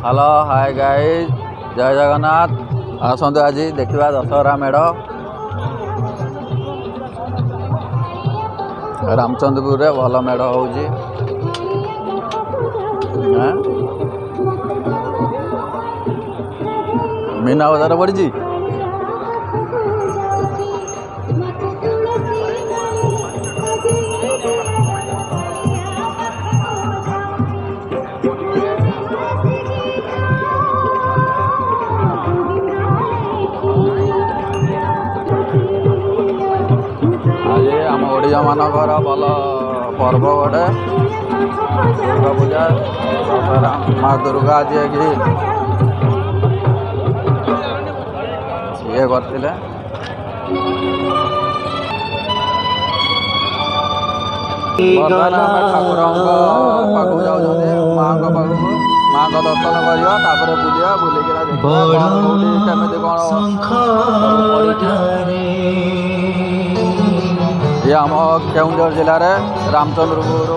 Hello hi guys जय जगन्नाथ आसतु आज देखा दशहरा मेढ़ रामचंद्रपुर रे भल मेढ़ हो मीना बजार पड़ी आज आम ओडिया मानकर भल पर्व गोटे दुर्गा पूजा माँ दुर्गा जी की ये करते ठाकुर पाखु जाऊँ माँ पाखु माँ का दर्शन करवा बुलिया बुलिक ये आम केउंझर जिले में रामचंद्रपुर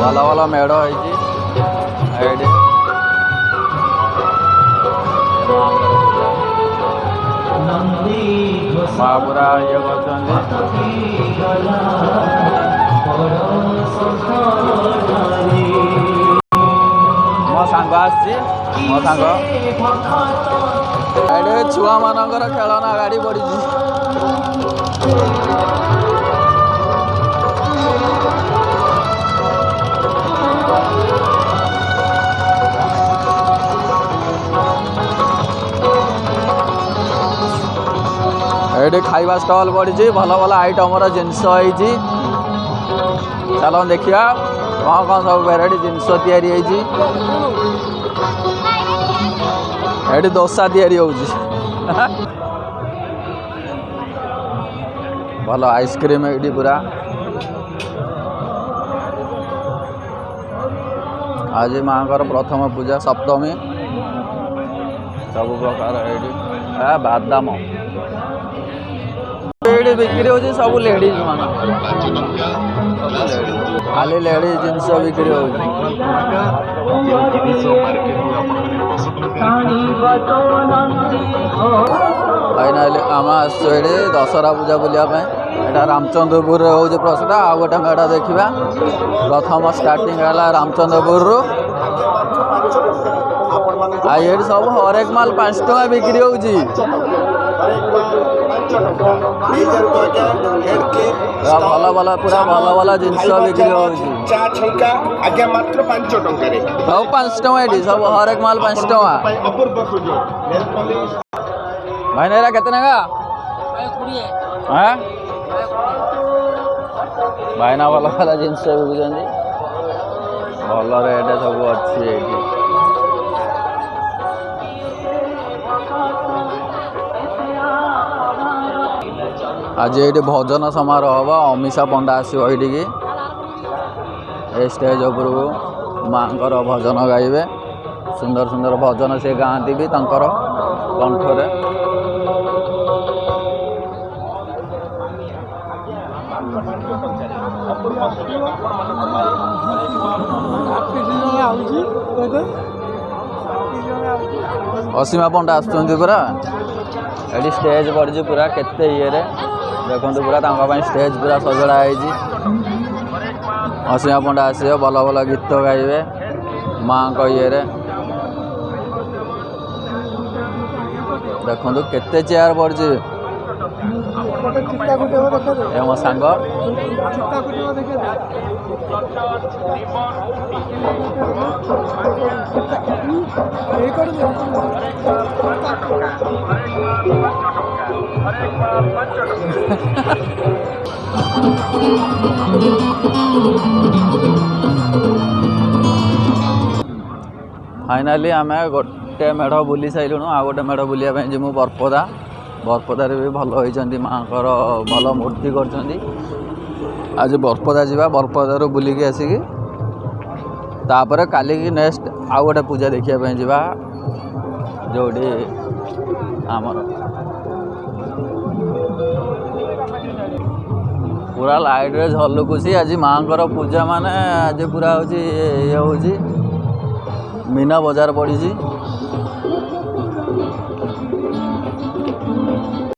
भल भल मेढ़ होती माँ पूरा ये मो सांग मो सांग छुआ मानकर खेलना गाड़ी पड़ी ये खाइबा स्टॉल पड़ी भल भल आइटम जिनस चलो देखिया कौन कौन सब वेराइटी जिनस या डोसा भल आइसक्रीम ये पूरा आज माँ प्रथम पूजा सप्तमी सब प्रकार ये बादाम ये बिक्री हो सब लेडीज मान खाली लेडीज जिनस बिक्री हो फाइनाली आम आसे दशहरा पूजा बुलाप यहाँ रामचंद्रपुर हूँ प्रसिद्ध आ गोटे मेढ़ देखा प्रथम स्टार्टिंग है रामचंद्रपुर ये सब हरेक माल 5 टଙ୍କା बिक्री होगी भल भल पूरा भल भल जिनस बिक्री होगी सब 5 टଙ୍କା ये सब हरेक माल 5 टଙ୍କା भाई नेरा केते नगा भाईना भल भल जिनस बिकुं भल रेट सब अच्छी आज ये भजन समारोह हम अमीषा पंडा आसो ये स्टेज उपरको माँ भजन गाइबे सुंदर सुंदर भजन से गाँती भी कंठरे असीमा पंडा आसुँच पूरा ये स्टेज पड़ी पूरा केते ये देखो पूरा स्टेज पूरा सजड़ा है असीमा पंडा आसो भल भल गीत गाइबे माँ को ये देखो केते चेयर पड़ी मो सांग फाइनाली आम गोटे मेढ़ बुली सारूँ आ गोटे मेढ़ बुलाया जी मु बरपदा बरपदार भी भल होती माँ भल मूर्ति कर आज बरपदा जावा बरपदार बुलिकी आसिकी तापर काली की नेक्स्ट आउ गोटे पूजा देखा जावा जोड़ी आमर पूरा लाइट रे झलकुसी आज माँकर पूजा माने आज पूरा हूँ ये हूँ मीना बजार पड़ी।